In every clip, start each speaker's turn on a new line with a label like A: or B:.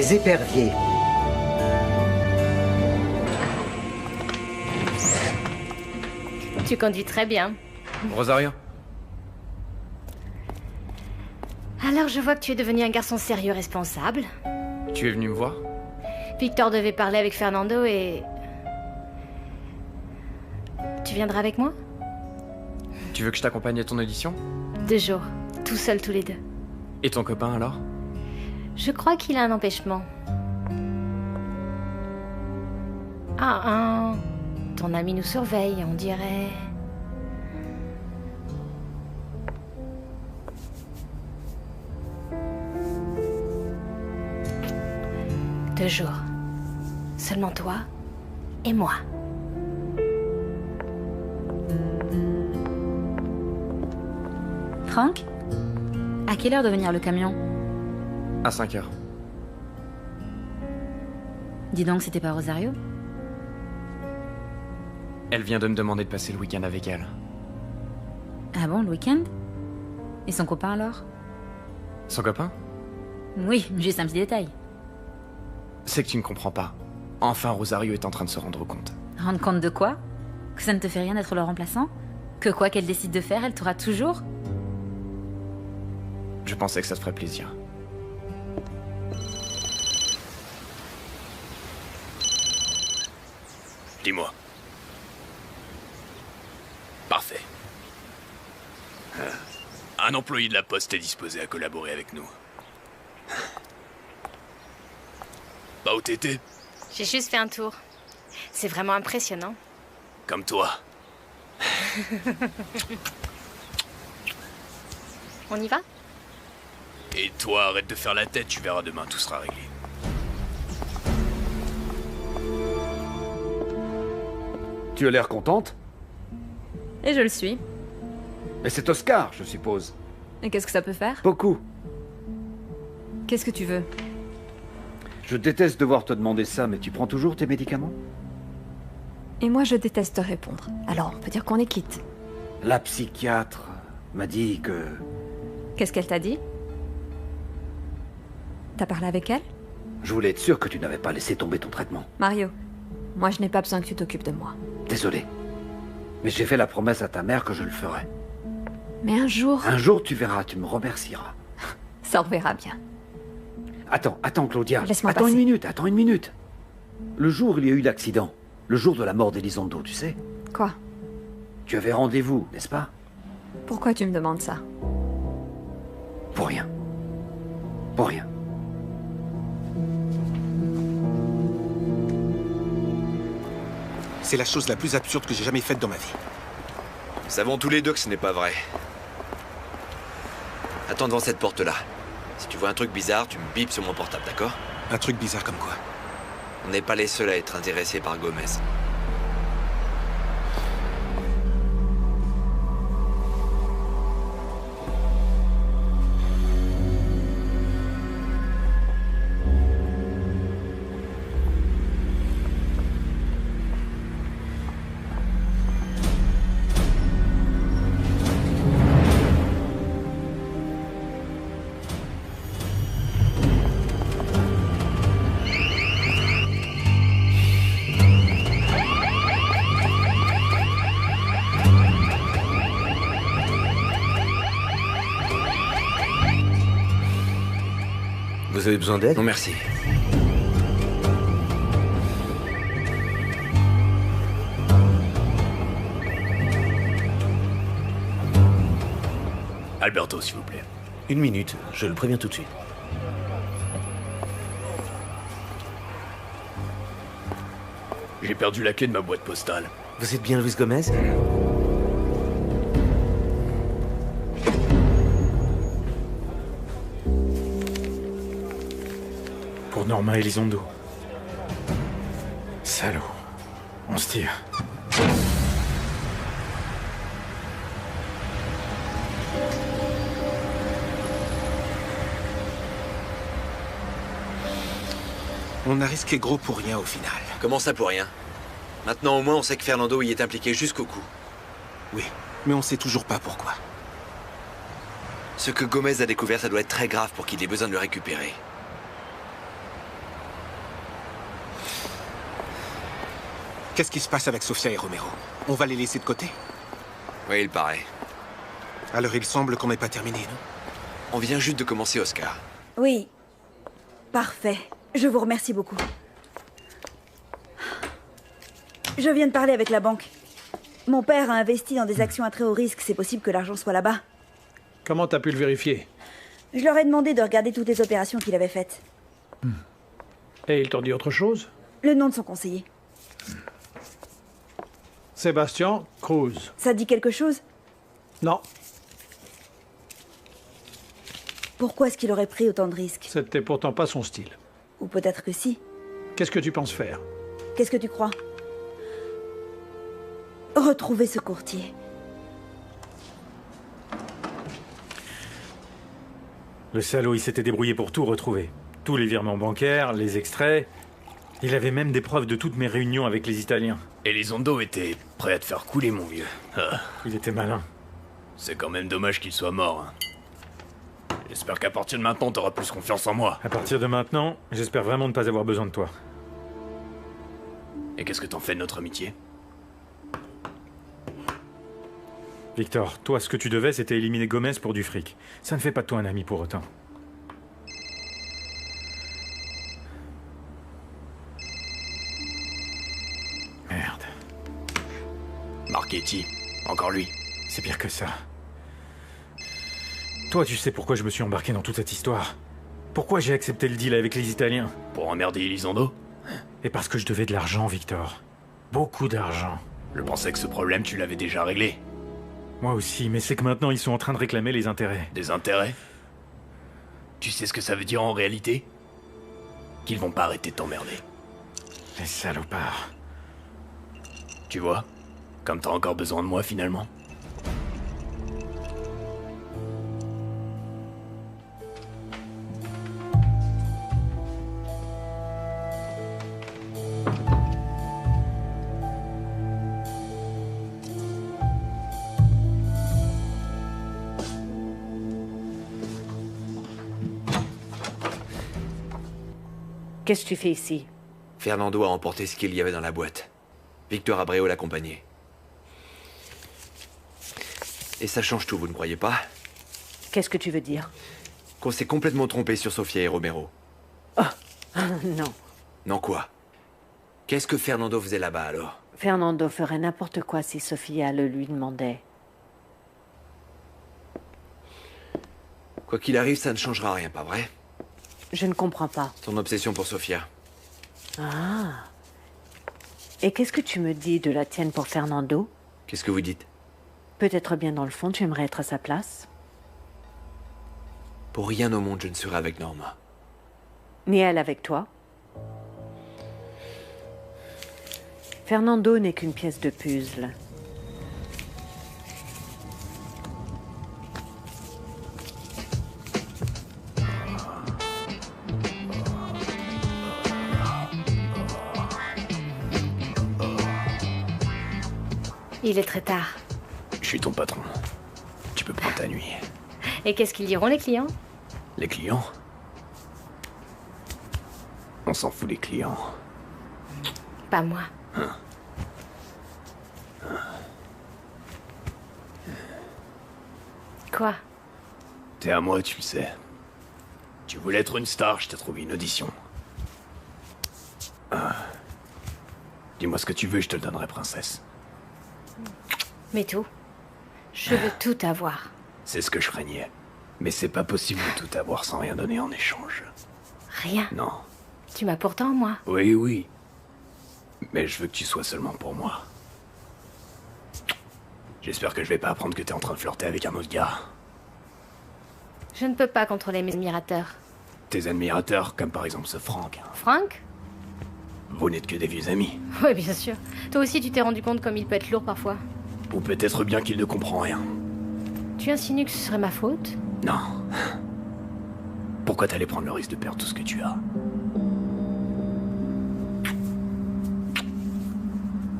A: des éperviers.
B: Tu conduis très bien.
C: Rosario?
B: Alors je vois que tu es devenu un garçon sérieux responsable.
C: Tu es venu me voir?
B: Victor devait parler avec Fernando et... Tu viendras avec moi?
C: Tu veux que je t'accompagne à ton audition?
B: 2 jours, tout seuls tous les deux.
C: Et ton copain alors?
B: Je crois qu'il a un empêchement. Ah, ton ami nous surveille, on dirait... 2 jours. Seulement toi et moi.
D: Franck? À quelle heure doit venir le camion?
C: À 5 heures.
D: Dis donc, c'était pas Rosario?
C: Elle vient de me demander de passer le week-end avec elle.
D: Ah bon, le week-end? Et son copain alors?
C: Son copain?
D: Oui, juste un petit détail.
C: C'est que tu ne comprends pas. Enfin, Rosario est en train de se rendre compte.
D: Rendre compte de quoi? Que ça ne te fait rien d'être le remplaçant? Que quoi qu'elle décide de faire, elle t'aura toujours?
C: Je pensais que ça te ferait plaisir.
E: Dis-moi. Parfait. Un employé de la Poste est disposé à collaborer avec nous. Pas où t'étais?
B: J'ai juste fait un tour. C'est vraiment impressionnant.
E: Comme toi.
B: On y va?
E: Et toi, arrête de faire la tête, tu verras demain, tout sera réglé.
F: Tu as l'air contente?
G: Et je le suis.
F: Mais c'est Oscar, je suppose.
G: Et qu'est-ce que ça peut faire?
F: Beaucoup.
G: Qu'est-ce que tu veux?
F: Je déteste devoir te demander ça, mais tu prends toujours tes médicaments?
G: Et moi, je déteste te répondre. Alors, on peut dire qu'on est quitte.
F: La psychiatre m'a dit que...
G: Qu'est-ce qu'elle t'a dit? T'as parlé avec elle?
F: Je voulais être sûr que tu n'avais pas laissé tomber ton traitement.
G: Mario, moi je n'ai pas besoin que tu t'occupes de moi.
F: Désolé. Mais j'ai fait la promesse à ta mère que je le ferais.
G: Mais un jour...
F: Un jour, tu verras, tu me remercieras.
G: Ça on verra bien.
F: Attends, Claudia.
G: Laisse-moi
F: Attends
G: passer.
F: une minute. Le jour où il y a eu l'accident, le jour de la mort d'Elizondo, tu sais,
G: Quoi?
F: tu avais rendez-vous, n'est-ce pas?
G: Pourquoi tu me demandes ça?
F: Pour rien. Pour rien.
H: C'est la chose la plus absurde que j'ai jamais faite dans ma vie.
I: Nous savons tous les deux que ce n'est pas vrai. Attends devant cette porte-là. Si tu vois un truc bizarre, tu me bipes sur mon portable, d'accord?
H: Un truc bizarre comme quoi?
I: On n'est pas les seuls à être intéressés par Gomez.
J: Vous avez besoin d'aide?
I: Non, merci.
E: Alberto, s'il vous plaît.
J: 1 minute, je le préviens tout de suite.
E: J'ai perdu la clé de ma boîte postale.
J: Vous êtes bien Luis Gomez?
K: Pour Norma Elizondo. Salaud. On se tire.
H: On a risqué gros pour rien au final.
I: Comment ça pour rien? Maintenant au moins on sait que Fernando y est impliqué jusqu'au cou.
H: Oui, mais on sait toujours pas pourquoi.
I: Ce que Gomez a découvert, ça doit être très grave pour qu'il ait besoin de le récupérer.
H: Qu'est-ce qui se passe avec Sofia et Romero? On va les laisser de côté?
I: Oui, il paraît.
H: Alors il semble qu'on n'ait pas terminé, non?
I: On vient juste de commencer, Oscar.
A: Oui. Parfait. Je vous remercie beaucoup. Je viens de parler avec la banque. Mon père a investi dans des actions à très haut risque. C'est possible que l'argent soit là-bas.
L: Comment t'as pu le vérifier?
A: Je leur ai demandé de regarder toutes les opérations qu'il avait faites.
L: Et ils t'ont dit autre chose?
A: Le nom de son conseiller.
L: Sébastien Cruz.
A: Ça dit quelque chose?
L: Non,
A: Pourquoi est-ce qu'il aurait pris autant de risques?
L: c'était pourtant pas son style.
A: Ou peut-être que si.
L: Qu'est-ce que tu penses faire?
A: Qu'est-ce que tu crois? Retrouver ce courtier.
K: Le salaud, il s'était débrouillé pour tout retrouver. Tous les virements bancaires, les extraits. Il avait même des preuves de toutes mes réunions avec les Italiens.
E: Elizondo était prêt à te faire couler, mon vieux. Ah,
K: Il était malin.
E: c'est quand même dommage qu'il soit mort. Hein. J'espère qu'à partir de maintenant, t'auras plus confiance en moi.
K: À partir de maintenant, j'espère vraiment ne pas avoir besoin de toi.
E: Et qu'est-ce que t'en fais de notre amitié?
K: Victor, toi, ce que tu devais, c'était éliminer Gomez pour du fric. Ça ne fait pas de toi un ami pour autant. Merde.
E: Marchetti, encore lui.
K: C'est pire que ça. Toi, tu sais pourquoi je me suis embarqué dans toute cette histoire? Pourquoi j'ai accepté le deal avec les Italiens?
E: Pour emmerder Elizondo?
K: Et parce que je devais de l'argent, Victor. Beaucoup d'argent.
E: Je pensais que ce problème, tu l'avais déjà réglé.
K: Moi aussi, mais c'est que maintenant, ils sont en train de réclamer les intérêts.
E: Des intérêts? Tu sais ce que ça veut dire en réalité? Qu'ils vont pas arrêter de t'emmerder.
K: Les salopards.
E: Tu vois? Comme t'as encore besoin de moi, finalement.
M: Qu'est-ce que tu fais ici?
I: Fernando a emporté ce qu'il y avait dans la boîte. Victor Abreu l'accompagnait. Et ça change tout, vous ne croyez pas?
M: Qu'est-ce que tu veux dire?
I: Qu'on s'est complètement trompé sur Sofia et Romero.
M: Non.
I: Non quoi? Qu'est-ce que Fernando faisait là-bas alors?
M: Fernando ferait n'importe quoi si Sofia le lui demandait.
I: Quoi qu'il arrive, ça ne changera rien, pas vrai?
M: Je ne comprends pas.
I: Ton obsession pour Sofia.
M: Ah. Et qu'est-ce que tu me dis de la tienne pour Fernando?
I: Qu'est-ce que vous dites?
M: Peut-être bien dans le fond, tu aimerais être à sa place?
I: Pour rien au monde, je ne serai avec Norma.
M: Ni elle avec toi? Fernando n'est qu'une pièce de puzzle.
B: Il est très tard.
E: Je suis ton patron. Tu peux prendre ta nuit.
B: Et qu'est-ce qu'ils diront, les clients?
E: Les clients? On s'en fout des clients.
B: Pas moi. Quoi?
E: T'es à moi, tu le sais. Tu voulais être une star, je t'ai trouvé une audition. Dis-moi ce que tu veux, je te le donnerai, princesse.
B: Mais tout. Je veux tout avoir.
E: C'est ce que je craignais. Mais c'est pas possible de tout avoir sans rien donner en échange.
B: Rien.
E: Non.
B: Tu m'as pourtant, moi.
E: Oui, oui. Mais je veux que tu sois seulement pour moi. J'espère que je vais pas apprendre que t'es en train de flirter avec un autre gars.
B: Je ne peux pas contrôler mes admirateurs.
E: Tes admirateurs, comme par exemple ce Frank.
B: Frank?
E: Vous n'êtes que des vieux amis.
B: Oui, bien sûr. Toi aussi, tu t'es rendu compte comme il peut être lourd parfois.
E: Ou peut-être bien qu'il ne comprend rien.
B: Tu insinues que ce serait ma faute?
E: Non. Pourquoi t'allais prendre le risque de perdre tout ce que tu as?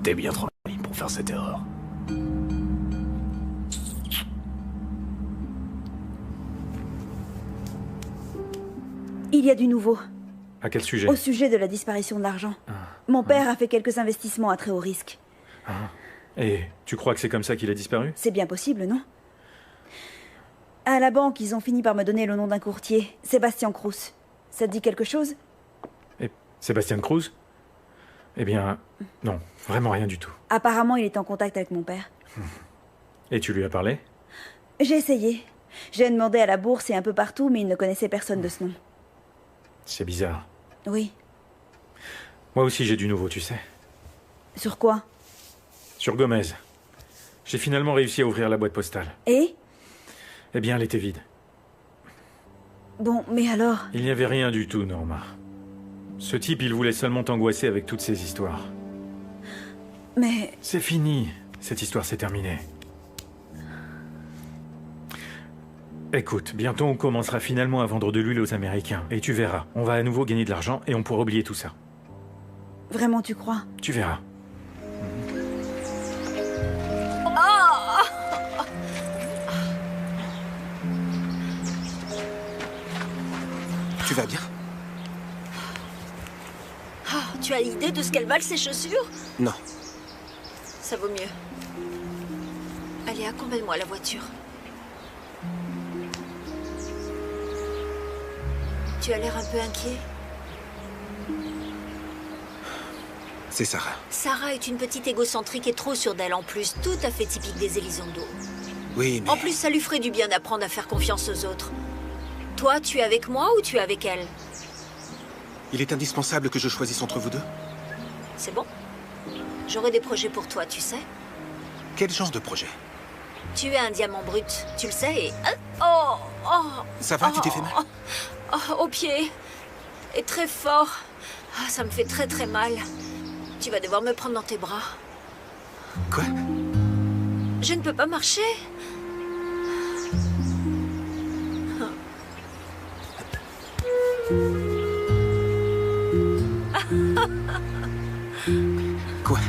E: T'es bien trop libre pour faire cette erreur.
A: Il y a du nouveau.
K: À quel sujet?
A: Au sujet de la disparition de l'argent. Mon père a fait quelques investissements à très haut risque.
K: Et tu crois que c'est comme ça qu'il a disparu?
A: C'est bien possible, non? À la banque, ils ont fini par me donner le nom d'un courtier, Sébastien Cruz. Ça te dit quelque chose?
K: Et Sébastien Cruz? Eh bien, non, vraiment rien du tout.
A: Apparemment, il est en contact avec mon père.
K: Et tu lui as parlé?
A: J'ai essayé. J'ai demandé à la bourse et un peu partout, mais il ne connaissait personne de ce nom.
K: C'est bizarre.
A: Oui.
K: Moi aussi j'ai du nouveau, tu sais.
A: Sur quoi?
K: Sur Gomez. J'ai finalement réussi à ouvrir la boîte postale.
A: Et?
K: Eh bien, elle était vide.
A: Bon, mais alors?
K: Il n'y avait rien du tout, Norma. Ce type, il voulait seulement t'angoisser avec toutes ces histoires.
A: Mais...
K: C'est fini. Cette histoire s'est terminée. Écoute, bientôt on commencera finalement à vendre de l'huile aux Américains. Et tu verras, on va à nouveau gagner de l'argent et on pourra oublier tout ça.
A: Vraiment, tu crois?
K: Tu verras.
H: Tu vas bien?
N: Tu as idée de ce qu'elles valent, ces chaussures?
H: Non.
N: Ça vaut mieux. Allez, accompagne-moi à la voiture. Tu as l'air un peu inquiet.
H: C'est Sarah.
N: Sarah est une petite égocentrique et trop sûre d'elle en plus, tout à fait typique des Elizondo.
H: Oui, mais...
N: En plus, ça lui ferait du bien d'apprendre à faire confiance aux autres. Toi, tu es avec moi ou tu es avec elle?
H: Il est indispensable que je choisisse entre vous deux?
N: C'est bon. J'aurai des projets pour toi, tu sais.
H: Quel genre de projet?
N: Tu es un diamant brut, tu le sais et... Oh, oh,
H: Ça va, tu t'es fait mal?
N: Au pied. Et très fort. Ça me fait très très mal. Tu vas devoir me prendre dans tes bras.
H: Quoi?
N: Je ne peux pas marcher.
H: Quoi?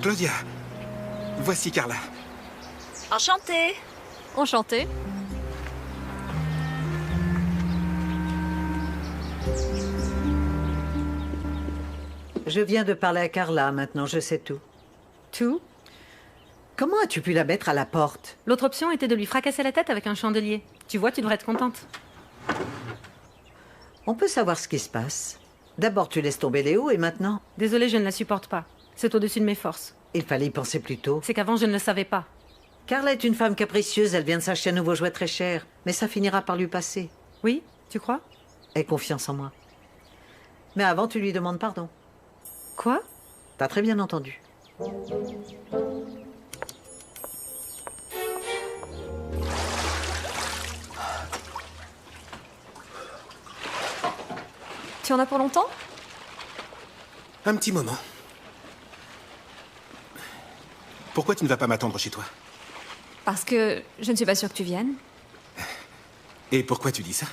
H: Claudia, voici Carla.
N: Enchantée.
G: Enchantée.
O: Je viens de parler à Carla, maintenant je sais tout.
G: Tout?
O: Comment as-tu pu la mettre à la porte?
D: L'autre option était de lui fracasser la tête avec un chandelier. Tu vois, tu devrais être contente.
O: On peut savoir ce qui se passe. D'abord tu laisses tomber Léo et maintenant?
D: Désolée, je ne la supporte pas. C'est au-dessus de mes forces.
O: Il fallait y penser plus tôt.
D: C'est qu'avant, je ne le savais pas.
O: Carla est une femme capricieuse, elle vient de s'acheter un nouveau jouet très cher. Mais ça finira par lui passer.
D: Oui, tu crois?
O: Aie confiance en moi. Mais avant, tu lui demandes pardon.
D: Quoi?
O: T'as très bien entendu.
G: Tu en as pour longtemps?
H: Un petit moment. Pourquoi tu ne vas pas m'attendre chez toi?
G: Parce que je ne suis pas sûre que tu viennes.
H: Et pourquoi tu dis ça?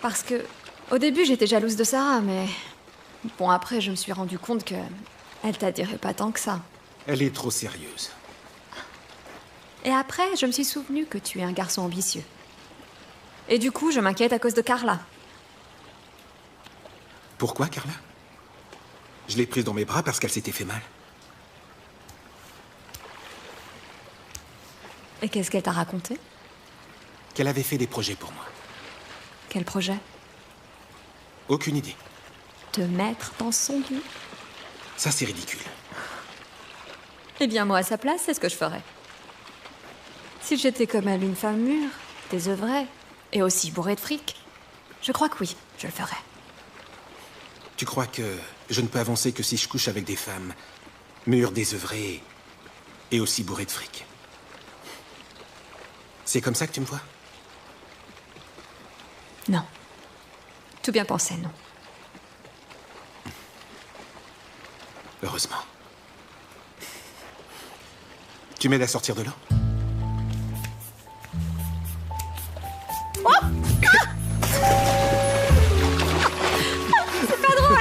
G: Parce que, au début, j'étais jalouse de Sarah, mais... Bon, après, je me suis rendu compte que... elle t'admirait pas tant que ça.
H: Elle est trop sérieuse.
G: Et après, je me suis souvenu que tu es un garçon ambitieux. Et du coup, je m'inquiète à cause de Carla.
H: Pourquoi, Carla? Je l'ai prise dans mes bras parce qu'elle s'était fait mal.
G: Et qu'est-ce qu'elle t'a raconté?
H: Qu'elle avait fait des projets pour moi.
G: Quel projet?
H: Aucune idée.
G: Te mettre dans son lit?
H: Ça, c'est ridicule.
G: Eh bien, moi, à sa place, c'est ce que je ferais. Si j'étais comme elle, une femme mûre, désœuvrée, et aussi bourrée de fric, je crois que oui, je le ferais.
H: Tu crois que je ne peux avancer que si je couche avec des femmes mûres, désœuvrées et aussi bourrées de fric? C'est comme ça que tu me vois?
G: Non. Tout bien pensé, non.
H: Heureusement. Tu m'aides à sortir de là?
G: Oh c'est pas drôle.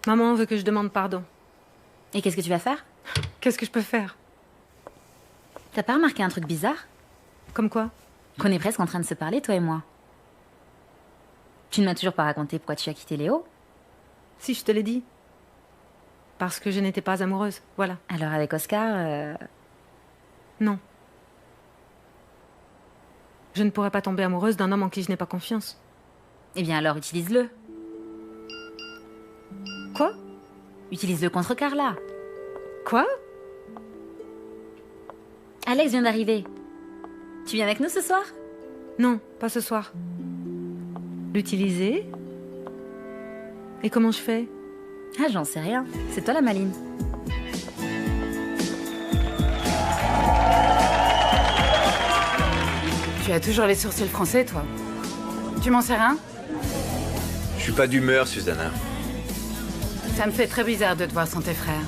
D: Maman veut que je demande pardon. Et qu'est-ce que tu vas faire?
G: Qu'est-ce que je peux faire?
D: T'as pas remarqué un truc bizarre?
G: Comme quoi?
D: Qu'on est presque en train de se parler, toi et moi. Tu ne m'as toujours pas raconté pourquoi tu as quitté Léo?
G: Si, je te l'ai dit. Parce que je n'étais pas amoureuse, voilà.
D: Alors avec Oscar,
G: Non. Je ne pourrais pas tomber amoureuse d'un homme en qui je n'ai pas confiance.
D: Eh bien alors utilise-le.
G: Quoi?
D: Utilise-le contre Carla.
G: Quoi?
D: Alex vient d'arriver. Tu viens avec nous ce soir?
G: Non, pas ce soir. L'utiliser? Et comment je fais?
D: Ah, j'en sais rien. C'est toi la maline.
P: Tu as toujours les sourcils français, toi. Tu m'en sais rien?
I: Je suis pas d'humeur, Susanna.
P: Ça me fait très bizarre de te voir sans tes frères.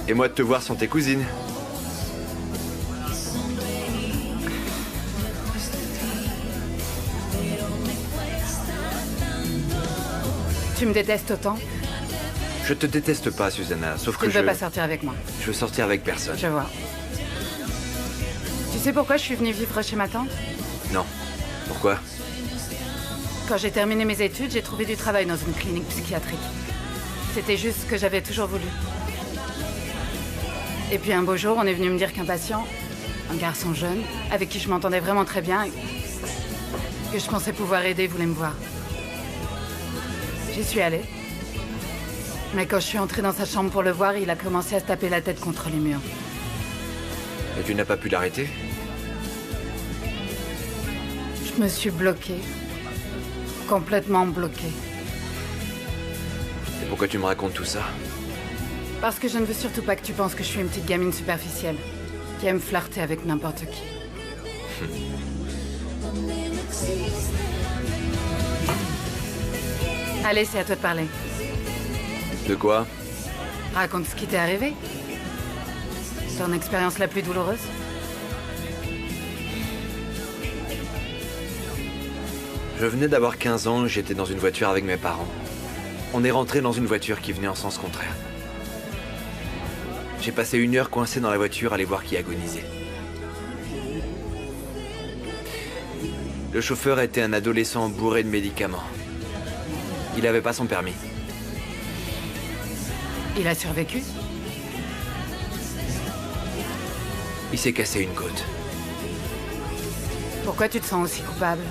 I: Et moi de te voir sans tes cousines.
P: Tu me détestes autant?
I: Je te déteste pas, Susanna, sauf
P: Tu
I: que
P: ne veux pas sortir avec moi.
I: Je veux sortir avec personne.
P: Je vois. Tu sais pourquoi je suis venue vivre chez ma tante?
I: Non. Pourquoi?
P: Quand j'ai terminé mes études, j'ai trouvé du travail dans une clinique psychiatrique. C'était juste ce que j'avais toujours voulu. Et puis un beau jour, on est venu me dire qu'un patient, un garçon jeune, avec qui je m'entendais vraiment très bien, et que je pensais pouvoir aider, voulait me voir. J'y suis allée. Mais quand je suis entrée dans sa chambre pour le voir, il a commencé à se taper la tête contre les murs.
I: Et tu n'as pas pu l'arrêter?
P: Je me suis bloquée. Complètement bloquée.
I: Et pourquoi tu me racontes tout ça?
P: Parce que je ne veux surtout pas que tu penses que je suis une petite gamine superficielle, qui aime flirter avec n'importe qui. Allez, c'est à toi de parler.
I: De quoi?
P: Raconte ce qui t'est arrivé. Ton expérience la plus douloureuse.
I: Je venais d'avoir 15 ans, j'étais dans une voiture avec mes parents. On est rentré dans une voiture qui venait en sens contraire. J'ai passé 1 heure coincé dans la voiture à aller voir qui agonisait. Le chauffeur était un adolescent bourré de médicaments. Il avait pas son permis.
P: Il a survécu?
I: Il s'est cassé une côte.
P: Pourquoi tu te sens aussi coupable?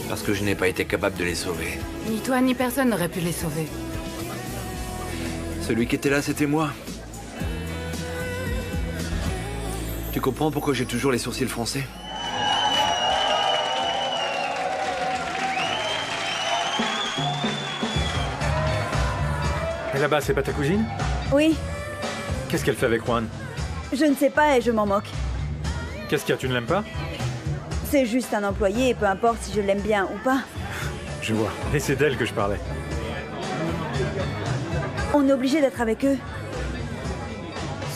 I: Parce que je n'ai pas été capable de les sauver.
P: Ni toi ni personne n'aurait pu les sauver.
I: Celui qui était là, c'était moi. Tu comprends pourquoi j'ai toujours les sourcils froncés?
K: Et là-bas, c'est pas ta cousine?
A: Oui,
K: Qu'est-ce qu'elle fait avec Juan?
A: je ne sais pas et je m'en moque.
K: Qu'est-ce qu'il y a, tu ne l'aimes pas?
A: C'est juste un employé et peu importe si je l'aime bien ou pas.
K: Je vois. Et c'est d'elle que je parlais.
A: On est obligé d'être avec eux.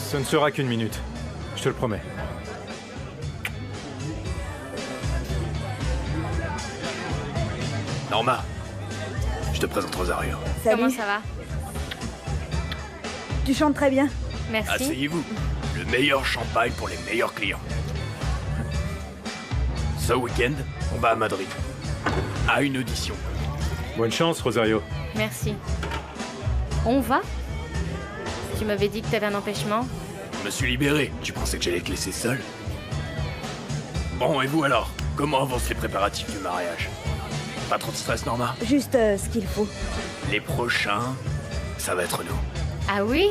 K: Ce ne sera qu'1 minute. Je te le promets.
E: Norma, je te présente Rosario.
A: Salut.
B: Comment ça va?
A: Tu chantes très bien.
B: Merci.
E: Asseyez-vous. Le meilleur champagne pour les meilleurs clients. Ce week-end, on va à Madrid. À une audition.
K: Bonne chance, Rosario.
B: Merci. On va? Tu m'avais dit que t'avais un empêchement?
E: Je me suis libéré. Tu pensais que j'allais te laisser seul? Bon, et vous alors? Comment avancent les préparatifs du mariage? Pas trop de stress, Norma?
A: Juste ce qu'il faut.
E: Les prochains, ça va être nous.
B: Ah oui?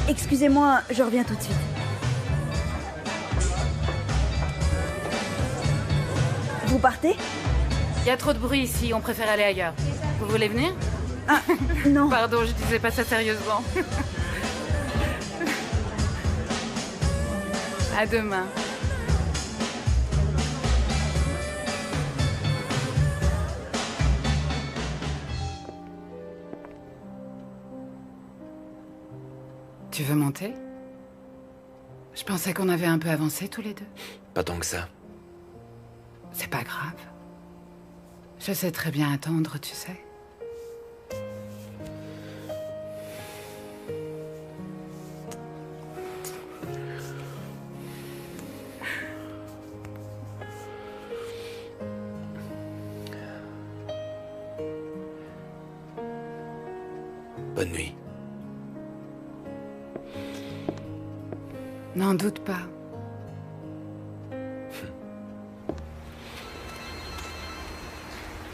A: Excusez-moi, je reviens tout de suite. Vous partez?
P: Il y a trop de bruit ici, on préfère aller ailleurs. Vous voulez venir?
A: Ah, non.
P: Pardon, je disais pas ça sérieusement. À demain. Tu veux monter? Je pensais qu'on avait un peu avancé tous les deux.
I: Pas tant que ça.
P: C'est pas grave. Je sais très bien attendre, tu sais.
H: Bonne nuit.
P: N'en doute pas.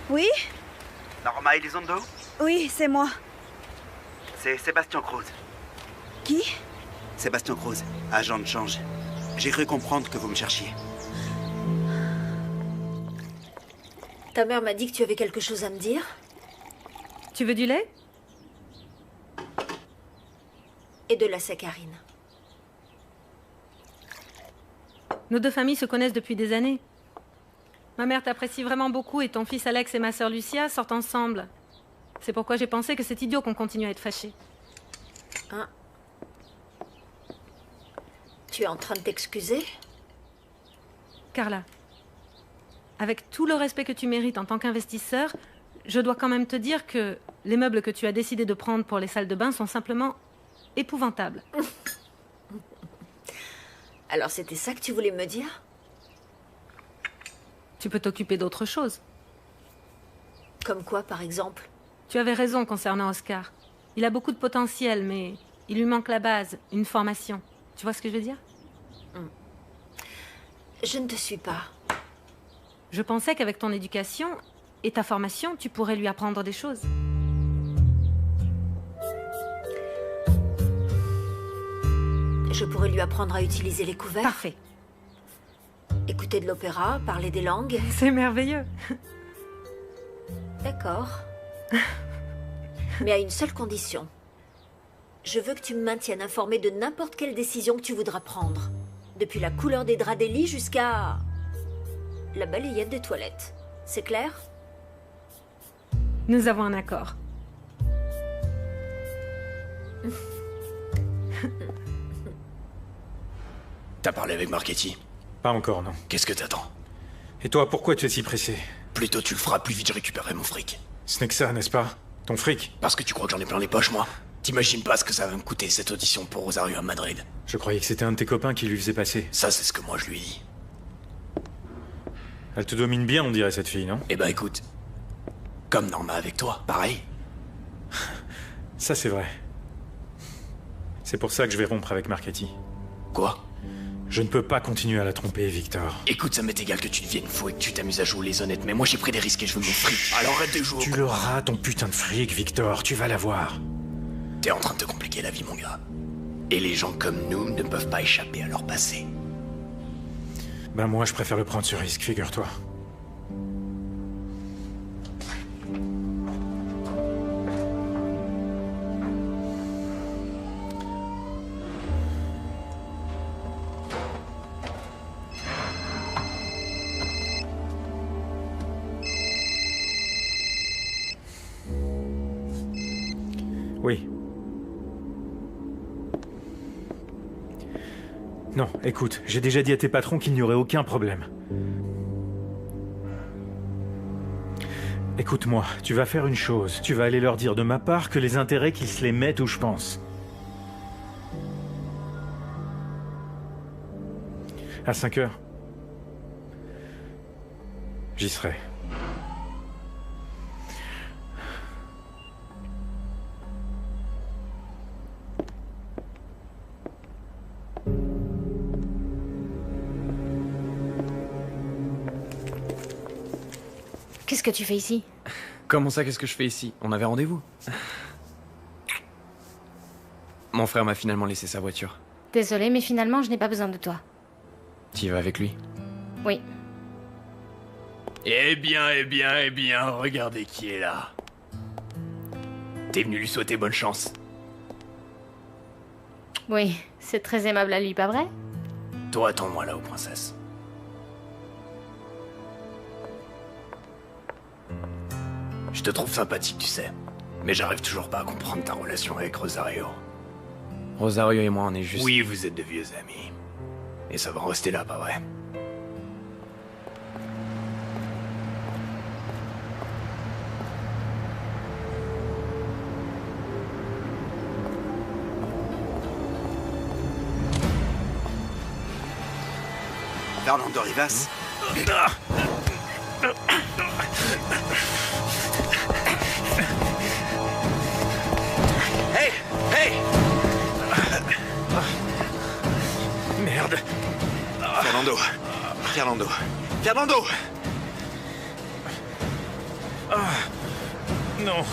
A: Oui?
Q: Norma Elizondo?
A: Oui, c'est moi.
Q: C'est Sébastien Cruz.
A: Qui?
Q: Sébastien Cruz, agent de change. J'ai cru comprendre que vous me cherchiez.
N: Ta mère m'a dit que tu avais quelque chose à me dire.
R: Tu veux du lait?
N: Et de la saccharine.
R: Nos deux familles se connaissent depuis des années. Ma mère t'apprécie vraiment beaucoup et ton fils Alex et ma sœur Lucia sortent ensemble. C'est pourquoi j'ai pensé que c'est idiot qu'on continue à être fâchés.
N: Hein? Tu es en train de t'excuser?
R: Carla, avec tout le respect que tu mérites en tant qu'investisseur, je dois quand même te dire que les meubles que tu as décidé de prendre pour les salles de bain sont simplement épouvantables.
N: Alors c'était ça que tu voulais me dire?
R: Tu peux t'occuper d'autre chose.
N: Comme quoi, par exemple?
R: Tu avais raison concernant Oscar. Il a beaucoup de potentiel, mais il lui manque la base, une formation. Tu vois ce que je veux dire?
N: Je ne te suis pas.
R: Je pensais qu'avec ton éducation et ta formation, tu pourrais lui apprendre des choses.
N: Je pourrais lui apprendre à utiliser les couverts.
R: Parfait.
N: Écouter de l'opéra, parler des langues.
R: C'est merveilleux.
N: D'accord. Mais à une seule condition. Je veux que tu me maintiennes informée de n'importe quelle décision que tu voudras prendre. Depuis la couleur des draps des lits jusqu'à la balayette des toilettes. C'est clair?
R: Nous avons un accord.
E: T'as parlé avec Marchetti?
K: Pas encore, non.
E: Qu'est-ce que t'attends?
K: Et toi, pourquoi tu es si pressé?
E: Plus tôt tu le feras, plus vite je récupérerai mon fric.
K: Ce n'est que ça, n'est-ce pas? Ton fric?
E: Parce que tu crois que j'en ai plein les poches, moi? T'imagines pas ce que ça va me coûter, cette audition pour Rosario à Madrid.
K: Je croyais que c'était un de tes copains qui lui faisait passer.
E: Ça, c'est ce que moi je lui ai dit.
K: Elle te domine bien, on dirait, cette fille, non?
E: Eh ben écoute, comme Norma avec toi, pareil.
K: Ça, c'est vrai. C'est pour ça que je vais rompre avec Marchetti.
E: Quoi?
K: Je ne peux pas continuer à la tromper, Victor.
E: Écoute, ça m'est égal que tu deviennes fou et que tu t'amuses à jouer les honnêtes, mais moi j'ai pris des risques et je veux mon fric. Alors arrête de jouer.
K: Tu l'auras, ton putain de fric, Victor, tu vas l'avoir.
E: T'es en train de te compliquer la vie, mon gars. Et les gens comme nous ne peuvent pas échapper à leur passé.
K: Ben moi, je préfère le prendre ce risque, figure-toi. Oui. Non, écoute, j'ai déjà dit à tes patrons qu'il n'y aurait aucun problème. Écoute-moi, tu vas faire une chose. Tu vas aller leur dire de ma part que les intérêts qu'ils se les mettent où je pense. À 5 heures. J'y serai.
B: Qu'est-ce que tu fais ici?
C: Comment ça, qu'est-ce que je fais ici? On avait rendez-vous. Mon frère m'a finalement laissé sa voiture.
B: Désolée, mais finalement, je n'ai pas besoin de toi.
C: Tu y vas avec lui?
B: Oui.
E: Eh bien, regardez qui est là. T'es venu lui souhaiter bonne chance.
B: Oui, c'est très aimable à lui, pas vrai?
E: Toi, attends-moi là, ô princesse. Je te trouve sympathique, tu sais. Mais j'arrive toujours pas à comprendre ta relation avec Rosario.
C: Rosario et moi, on est juste...
E: Oui, vous êtes de vieux amis. Et ça va en rester là, pas vrai?
Q: Fernando Rivas. Hey! Hey!
E: Merde.
Q: Fernando. Fernando. Fernando!
E: Non.